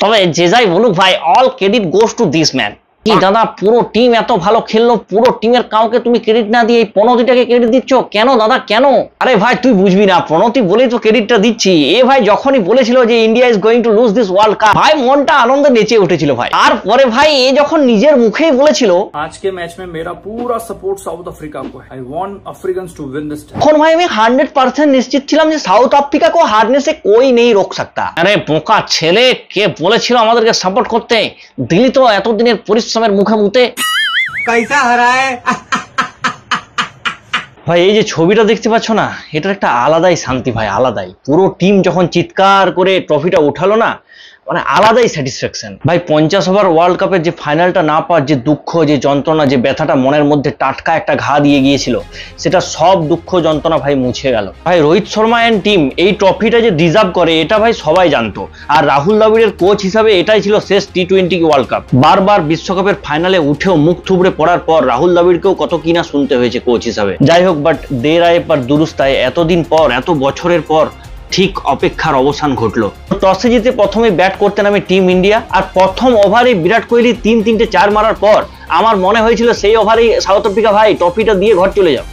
তবে যে যাই বলুক ভাই, all credit goes to this man. কি দাদা, পুরো টিম এত ভালো খেললো, পুরো টিমের কাউকে তুমি ক্রেডিট না দিয়ে এই প্রণতিটাকে ক্রেডিট দিচ্ছ কেন দাদা, কেন? আরে ভাই তুই বুঝবি না, প্রণতি বলেই তো ক্রেডিটটা দিচ্ছি। এ ভাই যখনই বলেছিল যে India is going to lose this world cup, ভাই মনটা আনন্দে নেচে উঠেছিল ভাই। তারপরে ভাই এ যখন নিজের মুখেই বলেছিল आज के मैच में मेरा पूरा सपोर्ट साउथ अफ्रीका को है, I want Africans to win this. তখন ভাই আমি 100% নিশ্চিত ছিলাম যে সাউথ আফ্রিকা কো হারনে সে কোই নেই রোক सकता। আরে বোকা ছেলে, কে বলেছিল আমাদেরকে সাপোর্ট করতে? দিলি তো এতদিনের পরিশ্রমের মুখে মুতে। कैसा हरा है ভাই এই যে ছবিটা দেখতে পাচ্ছ না, এটার একটা আলাদাই শান্তি ভাই, আলাদাই। পুরো টিম যখন চিৎকার করে ট্রফিটা উঠালো না, মানে আলাদাই স্যাটিসফ্যাকশন ভাই। 50 ওভার ওয়ার্ল্ড কাপের যে ফাইনালটা না পাওয়ার যে দুঃখ, যে যন্ত্রণা, যে ব্যথাটা মনের মধ্যে টাটকা একটা ঘা দিয়ে গিয়েছিল, সেটা সব দুঃখ যন্ত্রণা ভাই মুছে গেল ভাই। রোহিত শর্মা এন্ড টিম এই ট্রফিটা যে ডিজার্ভ করে এটা ভাই সবাই জানতো। আর রাহুল দ্রাবিড়ের কোচ হিসাবে এটাই ছিল শেষ টি20 ওয়ার্ল্ড কাপ। বারবার বিশ্বকাপের ফাইনালে উঠেও মুখ থুবড়ে পড়ার পর রাহুল দ্রাবিড়কেও কত কিনা শুনতে হয়েছে কোচ হিসাবে। যাই হোক, বাট দের আয়ে পর দুরুস্ত আয়ে, এতদিন পর, এত বছরের পর ঠিক অপেক্ষার অবসান ঘটলো। টসে জিতে প্রথমে ব্যাট করতে নামে টিম ইন্ডিয়া, আর প্রথম ওভারে বিরাট কোহলি 3-3টে 4 মারার পর আমার মনে হয়েছিল সেই ওভারেই সাউথ আফ্রিকা ভাই ট্রফিটা দিয়ে ঘর চলে যাও।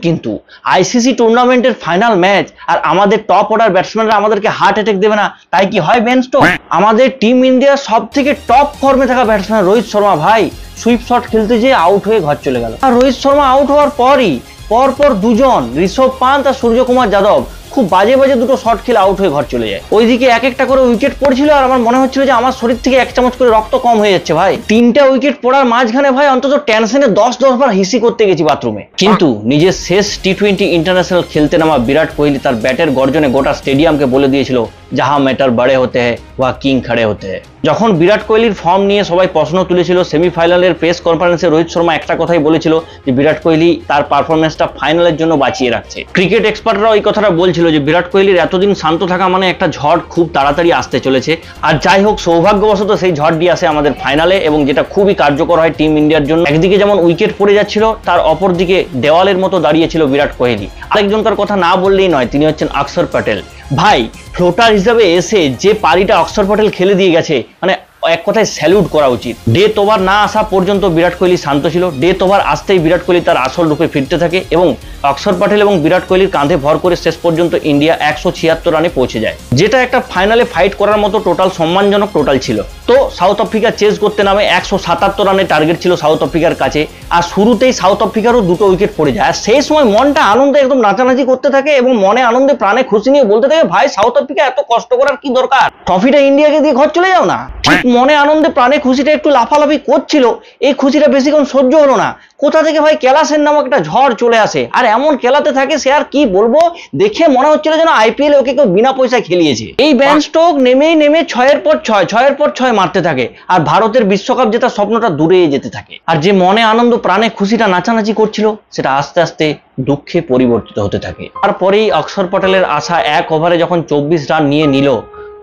কিন্তু আইসিসি টুর্নামেন্টের ফাইনাল ম্যাচ, আর আমাদের টপ অর্ডার ব্যাটসম্যানরা আমাদেরকে হার্ট অ্যাটাক দেবে না তাই কি হয় বেন স্টোকস? আমাদের টিম ইন্ডিয়ার সব থেকে টপ ফর্মে থাকা ব্যাটসম্যান রোহিত শর্মা ভাই সুইপ শট খেলতে যেয়ে আউট হয়ে ঘর চলে গেল। আর রোহিত শর্মা আউট হওয়ার পরই পরপর দুজন ঋষভ পান্ত আর সূর্যকুমার যাদব খুব বাজে বাজে দুটো শট খেলে আউট হয়ে ঘর চলে যায়। ওইদিকে এক একটা করে উইকেট পড়ছিল, আর আমার মনে হচ্ছিল যে আমার শরীর থেকে 1 চামচ করে রক্ত কম হয়ে যাচ্ছে ভাই। 3টা উইকেট পড়ার মাঝখানে ভাই অন্তত টেনশনে 10 বার হিসি করতে গেছি বাথরুমে। কিন্তু নিজের শেষ টি20 ইন্টারন্যাশনাল খেলতে নামা বিরাট কোহলি তার ব্যাটের গর্জনে গোটা স্টেডিয়ামকে বলে দিয়েছিল, যাহা ম্যাটার বড়ে হতে হ্যায় ওয়া কিং খড়ে হতে হ্যায়। যখন বিরাট কোহলির ফর্ম নিয়ে সবাই প্রশ্ন তুলেছিল, সেমিফাইনালের প্রেস কনফারেন্সে রোহিত শর্মা একটা কথাই বলেছিল যে বিরাট কোহলি তার পারফরমেন্সটা ফাইনালের জন্য বাঁচিয়ে রাখছে। ক্রিকেট এক্সপার্টরা ওই কথাটা বলছিল যে বিরাট কোহলির এতদিন শান্ত থাকা মানে একটা ঝড় খুব তাড়াতাড়ি আসতে চলেছে। আর যাই হোক, সৌভাগ্যবশত সেই ঝড়টি আসে আমাদের ফাইনালে, এবং যেটা খুবই কার্যকর হয় টিম ইন্ডিয়ার জন্য। একদিকে যেমন উইকেট পড়ে যাচ্ছিল, তার অপর দিকে দেওয়ালের মতো দাঁড়িয়েছিল বিরাট কোহলি। আরেকজনকার কথা না বললেই নয়, তিনি হচ্ছেন অক্ষর প্যাটেল ভাই। ফ্লোটার হিসাবে এসে যে পারিটা অক্ষর প্যাটেল খেলে দিয়ে গেছে, মানে এক কথায় স্যালুট করা উচিত। ডেথ ওভার না আসা পর্যন্ত বিরাট কোহলি শান্ত ছিল। ডেথ ওভার আসতেই বিরাট কোহলি তার আসল রূপে ফিরতে থাকে, এবং অক্ষর প্যাটেল এবং বিরাট কোহলির কাঁধে ভর করে শেষ পর্যন্ত ইন্ডিয়া 176 রানে পৌঁছে যায়, যেটা একটা ফাইনালে ফাইট করার মতো টোটাল সম্মানজনক টোটাল ছিল। তো সাউথ আফ্রিকা চেস করতে নামে 177 রানের টার্গেট ছিল সাউথ আফ্রিকার কাছে, আর শুরুতেই সাউথ আফ্রিকারও 2টো উইকেট পড়ে যায়। আর সেই সময় মনটা আনন্দে একদম নাচানাচি করতে থাকে, এবং মনে আনন্দে প্রাণে খুশি নিয়ে বলতে থাকে, ভাই সাউথ আফ্রিকা এত কষ্ট করার কি দরকার, ট্রফিটা ইন্ডিয়াকে দিয়ে ঘর চলে যাও না। ঠিক মনে আনন্দে প্রাণে খুশিটা একটু লাফালাফি করছিল, এই খুশিটা বেশিক্ষণ সহ্য হলো না। কোথা থেকে ভাই কেলাসের নামক একটা ঝড় চলে আসে, আর এমন খেলাতে থাকে সে আর কি বলবো, দেখে মনে হচ্ছিল যেন আইপিএল ওকে কেউ বিনা পয়সায় খেলিয়েছে। এই বেন স্টোকস নেমে 6-এর পর 6 মারতে থাকে, আর ভারতের বিশ্বকাপ জেতার স্বপ্নটা দূরে যেতে থাকে। আর যে মনে আনন্দ প্রাণে খুশিটা নাচানাচি করছিল, সেটা আস্তে আস্তে দুঃখে পরিবর্তিত হতে থাকে। তারপরেই অক্ষর প্যাটেলের আশা এক ওভারে যখন 24 রান নিয়ে নিল,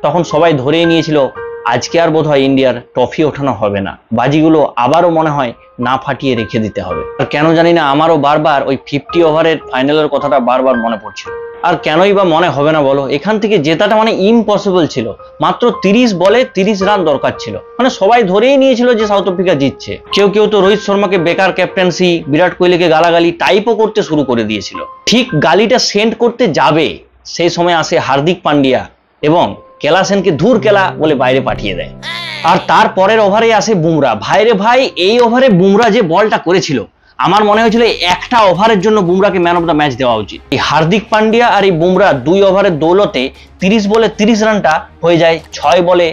তখন সবাই ধরেই নিয়েছিল আজকে আর বোধহয় ইন্ডিয়ার ট্রফি ওঠানো হবে না, বাজিগুলো আবারও মনে হয় না ফাটিয়ে রেখে দিতে হবে। আর কেন জানি না আমারও বারবার ওই 50 ওভারের ফাইনালের কথাটা বারবার মনে পড়ছিল। আর কেনই বা মনে হবে না বলো, এখান থেকে জেতাটা মানে ইম্পসিবল ছিল। মাত্র 30 বলে 30 রান দরকার ছিল, মানে সবাই ধরেই নিয়েছিল যে সাউথ আফ্রিকা জিতছে। কেউ কেউ তো রোহিত শর্মাকে বেকার ক্যাপ্টেন্সি, বিরাট কোহলিকে গালাগালি টাইপও করতে শুরু করে দিয়েছিল। ঠিক গালিটা সেন্ড করতে যাবে সেই সময় আসে হার্দিক পান্ডিয়া এবং কেলাসেনকে ধুর কেলা বলে বাইরে পাঠিয়ে দেয়। আর তারপরের ওভারে আসে বুমরা। ভাইরে ভাই, এই ওভারে বুমরা যে বলটা করেছিল, আমার মনে হয়েছিল একটা ওভারের জন্য বুমরাকে ম্যান অফ দ্য ম্যাচ দেওয়া উচিত। এই হার্দিক পান্ডিয়া আর এই বুমরা 2 ওভারের দৌলতে 30 বলে 30 রানটা হয়ে যায় 6 বলে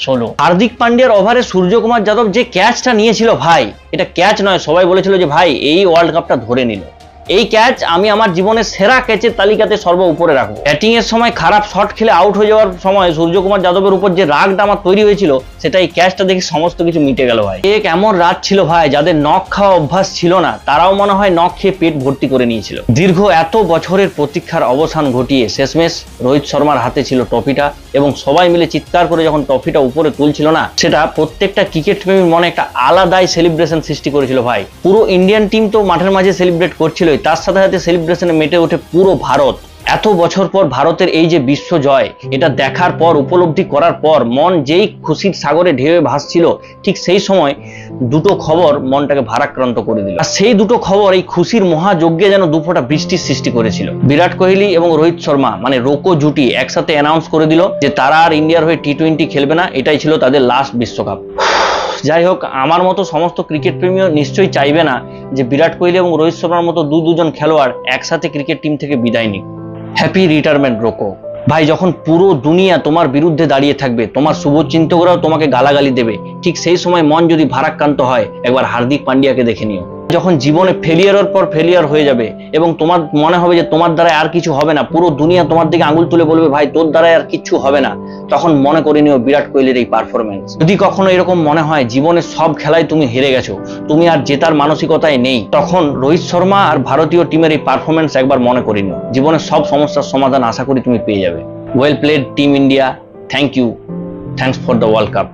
16। হার্দিক পান্ডিয়ার ওভারে সূর্যকুমার যাদব যে ক্যাচটা নিয়েছিল ভাই, এটা ক্যাচ নয়, সবাই বলেছিল যে ভাই এই ওয়ার্ল্ড কাপটা ধরে নিল। এই ক্যাচ আমি আমার জীবনের সেরা ক্যাচের তালিকাতে সর্ব উপরে রাখবো। ব্যাটিং এর সময় খারাপ শট খেলে আউট হয়ে যাওয়ার সময় সূর্যকুমার যাদবের উপর যে রাগটা আমার তৈরি হয়েছিল, সেটা এই ক্যাচটা দেখে সমস্ত কিছু মিটে গেল ভাই। এক এমন রাত ছিল ভাই, যাদের নখ খাওয়া অভ্যাস ছিল না, তারাও মনে হয় নখ খেয়ে পেট ভর্তি করে নিয়েছিল। দীর্ঘ এত বছরের প্রতীক্ষার অবসান ঘটিয়ে শেষমেশ রোহিত শর্মার হাতে ছিল ট্রফিটা, এবং সবাই মিলে চিৎকার করে যখন ট্রফিটা উপরে তুলছিল না, সেটা প্রত্যেকটা ক্রিকেট প্রেমীর মনে একটা আলাদাই সেলিব্রেশন সৃষ্টি করেছিল ভাই। পুরো ইন্ডিয়ান টিম তো মাঠের মাঝে সেলিব্রেট করছিল, তার সাথে সাথে সেলিব্রেশনে মেতে ওঠে পুরো ভারত। এত বছর পর ভারতের এই যে বিশ্ব জয়, এটা দেখার পর, উপলব্ধি করার পর মন যেই খুশির সাগরে ঢেউয়ে ভাসছিল, ঠিক সেই সময় দুটো খবর মনটাকে ভারাক্রান্ত করে দিল। আর সেই দুটো খবর এই খুশির মহাযজ্ঞে যেন দুফোঁটা বৃষ্টির সৃষ্টি করেছিল। বিরাট কোহলি এবং রোহিত শর্মা মানে রোকো জুটি একসাথে অ্যানাউন্স করে দিল যে তারা আর ইন্ডিয়ার হয়ে টি-20 খেলবে না, এটাই ছিল তাদের লাস্ট বিশ্বকাপ। যাই হোক, আমার মতো সমস্ত ক্রিকেট প্রেমীও নিশ্চয়ই চাইবে না যে বিরাট কোহলি এবং রোহিত শর্মার মতো দুজন খেলোয়াড় একসাথে ক্রিকেট টিম থেকে বিদায় নিক। হ্যাপি রিটায়ারমেন্ট রোকো ভাই। যখন পুরো দুনিয়া তোমার বিরুদ্ধে দাঁড়িয়ে থাকবে, তোমার শুভচিন্তকরাও তোমাকে গালাগালি দেবে, ঠিক সেই সময় মন যদি ভারাক্রান্ত হয়, একবার হার্দিক পান্ডিয়াকে দেখে নিও। যখন জীবনে ফেলিয়ারের পর ফেলিয়ার হয়ে যাবে এবং তোমার মনে হবে যে তোমার দ্বারা আর কিছু হবে না, পুরো দুনিয়া তোমার দিকে আঙুল তুলে বলবে ভাই তোর দ্বারা আর কিছু হবে না, তখন মনে করে নিও বিরাট কোহলির এই পারফরমেন্স। যদি কখনো এরকম মনে হয় জীবনের সব খেলায় তুমি হেরে গেছো, তুমি আর জেতার মানসিকতায় নেই, তখন রোহিত শর্মা আর ভারতীয় টিমের এই পারফরমেন্স একবার মনে করে নিও। জীবনের সব সমস্যার সমাধান আশা করি তুমি পেয়ে যাবে। Well played team India, thank you, thanks for the world cup.